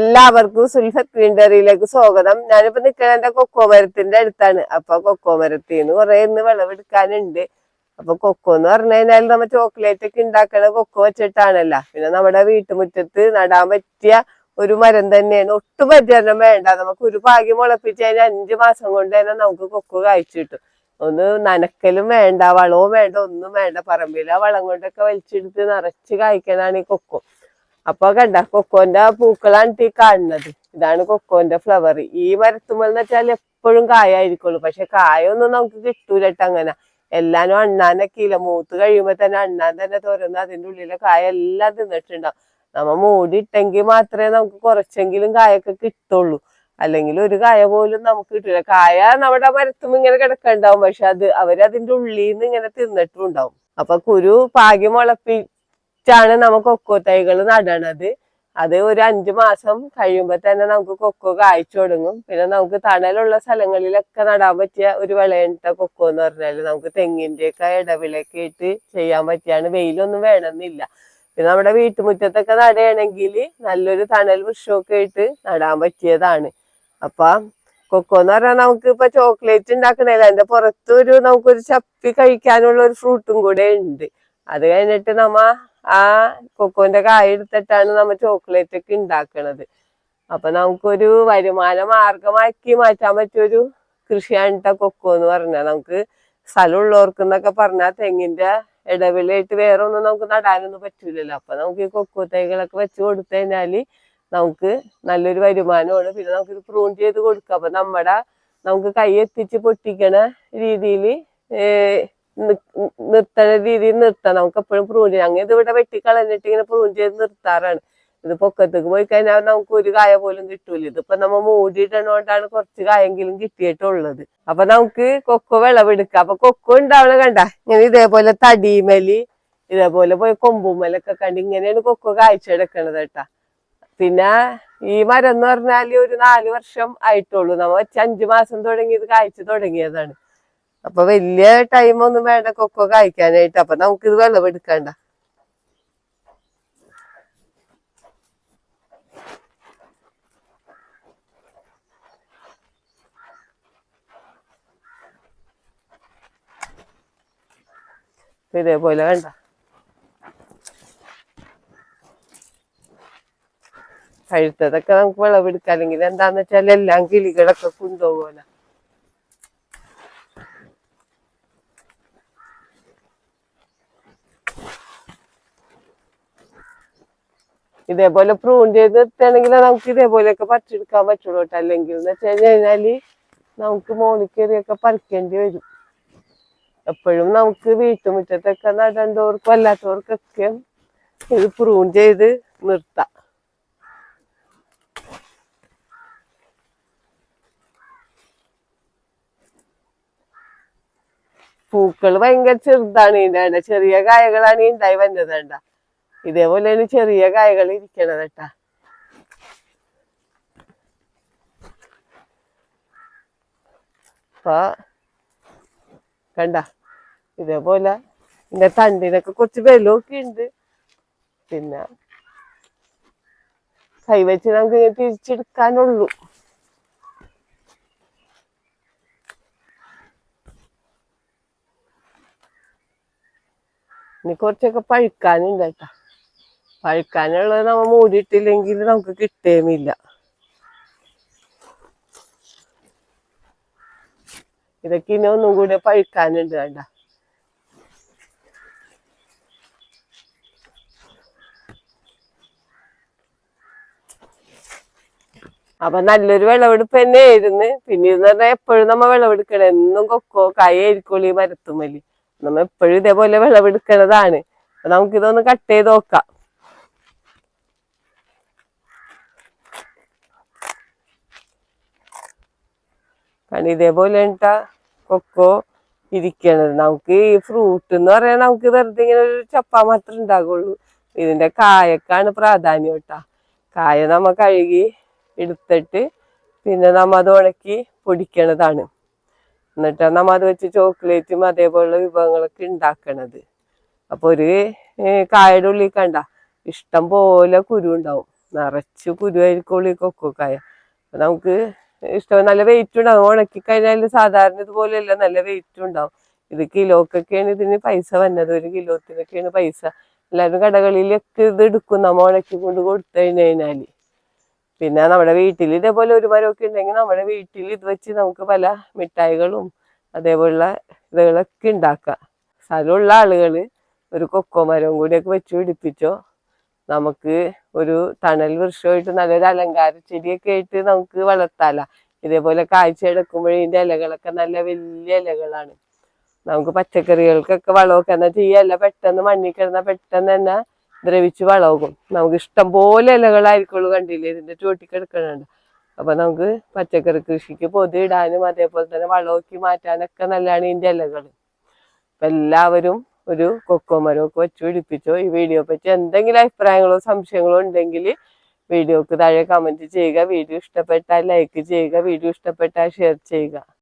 എല്ലാവർക്കും സുൽഫത്ത് ഗ്രീൻഡറിയിലേക്ക് സ്വാഗതം. ഞാനിപ്പോ നിൽക്കുന്നത് എന്റെ കൊക്കോ മരത്തിന്റെ അടുത്താണ്. അപ്പൊ കൊക്കോ മരത്തിന്ന് കുറെ ഇന്ന് വിളവെടുക്കാനുണ്ട്. അപ്പൊ കൊക്കോ എന്ന് പറഞ്ഞു കഴിഞ്ഞാൽ നമ്മ ചോക്ലേറ്റ് ഒക്കെ ഉണ്ടാക്കണ കൊക്കോ വെച്ചിട്ടാണല്ലോ. പിന്നെ നമ്മുടെ വീട്ടുമുറ്റത്ത് നടാൻ പറ്റിയ ഒരു മരം തന്നെയാണ്. ഒട്ടും പരിചരണം വേണ്ട. നമുക്ക് ഒരു ഭാഗ്യം മുളപ്പിച്ച് കഴിഞ്ഞാൽ 5 മാസം കൊണ്ട് തന്നെ നമുക്ക് കൊക്കോ കായ്ച്ചു കിട്ടും. ഒന്ന് നനക്കലും വേണ്ട, വളവും വേണ്ട, ഒന്നും വേണ്ട. പറമ്പിൽ ആ വളം കൊണ്ടൊക്കെ വലിച്ചെടുത്ത് നിറച്ച് കായ്ക്കണാണ് ഈ കൊക്കോ. അപ്പൊ കണ്ട കൊക്കോന്റെ പൂക്കളാണ് ഈ കാണുന്നത്. ഇതാണ് കൊക്കോന്റെ ഫ്ലവർ. ഈ മരത്തുമെന്ന് വെച്ചാൽ എപ്പോഴും കായായിരിക്കുള്ളൂ. പക്ഷെ കായൊന്നും നമുക്ക് കിട്ടൂലട്ടോ. അങ്ങനെ എല്ലാരും അണ്ണാനൊക്കെ ഇല്ല. മൂത്ത് കഴിയുമ്പോ തന്നെ അണ്ണാൻ തന്നെ തുറന്ന് അതിന്റെ ഉള്ളിലെ കായ എല്ലാം തിന്നിട്ടുണ്ടാവും. നമ്മ മൂടിയിട്ടെങ്കിൽ മാത്രമേ നമുക്ക് കുറച്ചെങ്കിലും കായൊക്കെ കിട്ടുള്ളൂ. അല്ലെങ്കിൽ ഒരു കായ പോലും നമുക്ക് കിട്ടില്ല. കായ നമ്മുടെ മരത്തും ഇങ്ങനെ കിടക്കണ്ടാവും. പക്ഷെ അവരതിന്റെ ഉള്ളിൽ നിന്ന് ഇങ്ങനെ തിന്നിട്ടും ഉണ്ടാവും. അപ്പൊ കുരു പാകി മുളപ്പിച്ചാണ് നമ്മ കൊക്കോ തൈകൾ നടണത്. അത് ഒരു 5 മാസം കഴിയുമ്പോ തന്നെ നമുക്ക് കൊക്കോ കായ്ച്ചു തുടങ്ങും. പിന്നെ നമുക്ക് തണലുള്ള സ്ഥലങ്ങളിലൊക്കെ നടാൻ പറ്റിയ ഒരു വിളയണ്ട കൊക്കോ എന്ന് പറഞ്ഞാല് നമുക്ക് തെങ്ങിന്റെ ഒക്കെ ഇടവിലൊക്കെ ഇട്ട് ചെയ്യാൻ പറ്റിയാണ്. വെയിലൊന്നും വേണമെന്നില്ല. പിന്നെ നമ്മുടെ വീട്ടുമുറ്റത്തൊക്കെ നടയാണെങ്കിൽ നല്ലൊരു തണൽ വൃക്ഷമൊക്കെ ഇട്ട് നടാൻ പറ്റിയതാണ്. അപ്പൊ കൊക്കോ എന്ന് പറഞ്ഞാൽ നമുക്ക് ഇപ്പൊ ചോക്ലേറ്റ് ഉണ്ടാക്കണേല, അതിന്റെ പുറത്തൊരു നമുക്കൊരു ചപ്പി കഴിക്കാനുള്ള ഒരു ഫ്രൂട്ടും കൂടെ ഉണ്ട്. അത് കഴിഞ്ഞിട്ട് നമ്മ ആ കൊക്കോന്റെ കായ എടുത്തിട്ടാണ് നമ്മ ചോക്ലേറ്റ് ഒക്കെ ഉണ്ടാക്കണത്. അപ്പൊ നമുക്കൊരു വരുമാന മാർഗമാക്കി മാറ്റാൻ പറ്റിയൊരു കൃഷിയാണ് കൊക്കോ എന്ന് പറഞ്ഞാൽ. നമുക്ക് സ്ഥലമുള്ളവർക്ക് എന്നൊക്കെ പറഞ്ഞാൽ തെങ്ങിന്റെ ഇടവിലായിട്ട് വേറെ ഒന്നും നമുക്ക് നടാനൊന്നും പറ്റൂലല്ലോ. അപ്പൊ നമുക്ക് ഈ കൊക്കോ തൈകളൊക്കെ വെച്ച് കൊടുത്തു കഴിഞ്ഞാല് നമുക്ക് നല്ലൊരു വരുമാനമാണ്. പിന്നെ നമുക്കിത് പ്രൂൺ ചെയ്ത് കൊടുക്കാം. അപ്പൊ നമുക്ക് കൈ എത്തിച്ച് പൊട്ടിക്കണ രീതിയിൽ നിർത്തണ രീതിയിൽ നിർത്താം. നമുക്ക് എപ്പോഴും പ്രൂൺ ചെയ്യാം. അങ്ങനെ ഇത് ഇവിടെ വെട്ടിക്കളഞ്ഞിട്ട് ഇങ്ങനെ പ്രൂൺ ചെയ്ത് നിർത്താറാണ്. ഇത് പൊക്കത്തേക്ക് പോയി കഴിഞ്ഞാൽ നമുക്ക് ഒരു കായ പോലും കിട്ടൂല. ഇതിപ്പോ നമ്മ മൂടിയിടണോണ്ടാണ് കുറച്ച് കായെങ്കിലും കിട്ടിയിട്ടുള്ളത്. അപ്പൊ നമുക്ക് കൊക്കോ വിളവെടുക്കാം. അപ്പൊ കൊക്കോ ഉണ്ടാവണ കണ്ട ഇങ്ങനെ ഇതേപോലെ തടിമലി ഇതേപോലെ പോയി കൊമ്പുമലൊക്കെ കണ്ട് ഇങ്ങനെയാണ് കൊക്കോ കായ്ച്ചെടുക്കണത് കേട്ടാ. പിന്നെ ഈ മരം എന്ന് പറഞ്ഞാല് ഒരു 4 വർഷം ആയിട്ടുള്ളൂ. നമ്മ വെച്ച് 5 മാസം തുടങ്ങി ഇത് കായ്ച്ചു തുടങ്ങിയതാണ്. അപ്പൊ വലിയ ടൈമൊന്നും വേണ്ട കൊക്കോ കായ്ക്കാനായിട്ട്. അപ്പൊ നമുക്കിത് വിളവെടുക്കണ്ട. ഇതേപോലെ വേണ്ട കഴുത്തതൊക്കെ നമുക്ക് വിളവെടുക്കാം. അല്ലെങ്കിൽ എന്താന്ന് വെച്ചാൽ എല്ലാം കിളികളൊക്കെ കൊണ്ടുപോകുമല്ലോ. ഇതേപോലെ പ്രൂൺ ചെയ്ത് നിർത്തുകയാണെങ്കിൽ നമുക്ക് ഇതേപോലെയൊക്കെ പറിച്ചെടുക്കാൻ പറ്റുള്ളൂ കേട്ടോ. അല്ലെങ്കിൽ എന്ന് വെച്ച് കഴിഞ്ഞാല് നമുക്ക് മോണിക്കേറിയൊക്കെ പറിക്കേണ്ടി വരും. എപ്പോഴും നമുക്ക് വീട്ടുമുറ്റത്തൊക്കെ നടണ്ടവർക്കും അല്ലാത്തവർക്കൊക്കെ ഇത് പ്രൂൺ ചെയ്ത് നിർത്താം. പൂക്കൾ ഭയങ്കര ചെറുതാണ്. ഇതിന്റെ ചെറിയ കായകളാണ് ഉണ്ടായി വന്നത് വേണ്ട. ഇതേപോലെയാണ് ചെറിയ കായകൾ ഇരിക്കണത് കേട്ടാ. അപ്പൊ കണ്ട ഇതേപോലെ ഇതിന്റെ തണ്ടിനൊക്കെ കുറച്ച് ബലമൊക്കെ ഉണ്ട്. പിന്നെ കൈവച്ച് നമുക്ക് ഇങ്ങനെ തിരിച്ചെടുക്കാനുള്ളൂ. ഇനി കുറച്ചൊക്കെ പഴുക്കാനുണ്ട് കേട്ടാ. പഴുക്കാനുള്ളത് നമ്മ മൂടിയിട്ടില്ലെങ്കിൽ നമുക്ക് കിട്ടുകയുമില്ല. ഇതൊക്കെ ഇനി ഒന്നും കൂടി പഴുക്കാനുണ്ട് വേണ്ട. അപ്പൊ നല്ലൊരു വിളവെടുപ്പ് തന്നെ ആയിരുന്നു. പിന്നെ എന്ന് പറഞ്ഞാൽ എപ്പോഴും നമ്മ വിളവെടുക്കണം. എന്നും കൊക്കോ കായായിരിക്കുള്ളൂ ഈ മരത്തുമ്മല്. നമ്മ എപ്പോഴും ഇതേപോലെ വിളവെടുക്കണതാണ്. അപ്പൊ നമുക്കിതൊന്ന് കട്ട് ചെയ്ത് നോക്കാം. കാരണം ഇതേപോലെ കൊക്കോ ഇരിക്കണത്. നമുക്ക് ഈ ഫ്രൂട്ട് എന്ന് പറയാൻ നമുക്ക് വെറുതെ ഇങ്ങനെ ഒരു ചപ്പ മാത്രമേ ഉണ്ടാകുള്ളൂ. ഇതിന്റെ കായക്കാണ് പ്രാധാന്യം കേട്ടാ. കായ നമ്മ കഴുകി എടുത്തിട്ട് പിന്നെ നമ്മ അത് ഉണക്കി പൊടിക്കണതാണ്. എന്നിട്ടാണ് നമ്മ അത് വെച്ച് ചോക്ലേറ്റും അതേപോലുള്ള വിഭവങ്ങളൊക്കെ ഉണ്ടാക്കണത്. അപ്പൊ ഒരു കായയുടെ ഉള്ളിൽ കണ്ട ഇഷ്ടം പോലെ കുരു ഉണ്ടാവും. നിറച്ച് കുരുവായിരിക്കുള്ളൂ ഈ കൊക്കോക്കായ. അപ്പൊ നമുക്ക് ഇഷ്ടം നല്ല വെയിറ്റ് ഉണ്ടാവും. ഉണക്കി കഴിഞ്ഞാൽ സാധാരണ ഇതുപോലെയല്ല, നല്ല വെയിറ്റ് ഉണ്ടാവും. ഇത് കിലോക്കൊക്കെയാണ് ഇതിന് പൈസ വന്നത്, 1 കിലോത്തിനൊക്കെയാണ് പൈസ. എല്ലാവരും കടകളിലൊക്കെ ഇത് എടുക്കും നമ്മ ഉണക്കി കൊണ്ട് കൊടുത്തു കഴിഞ്ഞാല്. പിന്നെ നമ്മുടെ വീട്ടിൽ ഇതേപോലെ ഒരു മരമൊക്കെ ഉണ്ടെങ്കിൽ നമ്മുടെ വീട്ടിൽ ഇത് വെച്ച് നമുക്ക് പല മിഠായികളും അതേപോലുള്ള ഇതുകളൊക്കെ ഉണ്ടാക്കാം. സ്ഥലമുള്ള ആളുകൾ ഒരു കൊക്കോ മരവും കൂടിയൊക്കെ വെച്ച് പിടിപ്പിച്ചോ, നമുക്ക് ഒരു തണൽ വൃക്ഷമായിട്ട് നല്ലൊരു അലങ്കാര ചെടിയൊക്കെ ആയിട്ട് നമുക്ക് വളർത്താല. ഇതേപോലെ കാഴ്ച എടുക്കുമ്പോഴേ ഇതിന്റെ ഇലകളൊക്കെ നല്ല വലിയ ഇലകളാണ്. നമുക്ക് പച്ചക്കറികൾക്കൊക്കെ വളമൊക്കെ എന്നാൽ ചെയ്യല്ല, പെട്ടെന്ന് മണ്ണിൽ കിടന്നാൽ പെട്ടെന്ന് തന്നെ ദ്രവിച്ച് വളമാകും. നമുക്ക് ഇഷ്ടം പോലെ ഇലകളായിരിക്കുള്ളൂ, കണ്ടില്ലേ ഇതിന്റെ ചുവട്ടിൽ കിടക്കണുണ്ട്. അപ്പൊ നമുക്ക് പച്ചക്കറി കൃഷിക്ക് പൊതിയിടാനും അതേപോലെ തന്നെ വളമൊക്കെ മാറ്റാനൊക്കെ നല്ലതാണ് ഇതിന്റെ ഇലകൾ. അപ്പൊ എല്ലാവരും ഒരു കൊക്കോ മരമൊക്കെ വെച്ച് പിടിപ്പിച്ചോ. ഈ വീഡിയോ പറ്റി എന്തെങ്കിലും അഭിപ്രായങ്ങളോ സംശയങ്ങളോ ഉണ്ടെങ്കിൽ വീഡിയോക്ക് താഴെ കമന്റ് ചെയ്യുക. വീഡിയോ ഇഷ്ടപ്പെട്ടാൽ ലൈക്ക് ചെയ്യുക, വീഡിയോ ഇഷ്ടപ്പെട്ടാൽ ഷെയർ ചെയ്യുക.